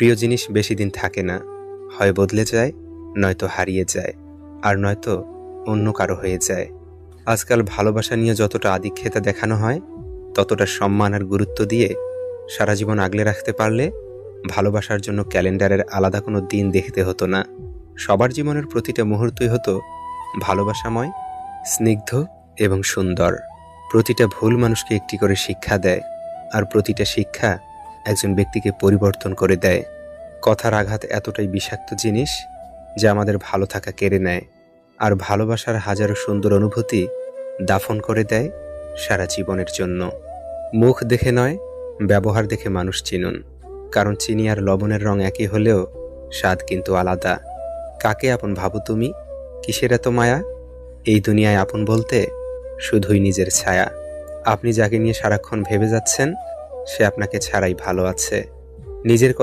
প্রিয় জিনিস বেশি দিন থাকে না, হয় বদলে যায়, নয়তো হারিয়ে যায়, আর নয়তো অন্য কারো হয়ে যায়। আজকাল ভালোবাসা নিয়ে যতটা আধিক্যতা দেখানো হয়, ততটা সম্মান আর গুরুত্ব দিয়ে সারা জীবন আগলে রাখতে পারলে ভালোবাসার জন্য ক্যালেন্ডারের আলাদা কোনো দিন দেখতে হতো না। সবার জীবনের প্রতিটা মুহূর্তই হতো ভালোবাসাময়, স্নিগ্ধ এবং সুন্দর। প্রতিটা ভুল মানুষকে একটি করে শিক্ষা দেয়, আর প্রতিটা শিক্ষা একজন ব্যক্তিকে পরিবর্তন করে দেয়। কথার আঘাত এতটাই বিষাক্ত জিনিস যা আমাদের ভালো থাকা কেড়ে নেয়, আর ভালোবাসার হাজারো সুন্দর অনুভূতি দাফন করে দেয় সারা জীবনের জন্য। মুখ দেখে নয়, ব্যবহার দেখে মানুষ চিনুন, কারণ চিনি আর লবণের রং একই হলেও স্বাদ কিন্তু আলাদা। কাকে আপন ভাবো তুমি? কিসের এত মায়া? এই দুনিয়ায় আপন বলতে শুধুই নিজের ছায়া। আপনি যাকে নিয়ে সারাক্ষণ ভেবে যাচ্ছেন, সে আপনাকে ছাড়াই ভালো আছে। নিজের কথা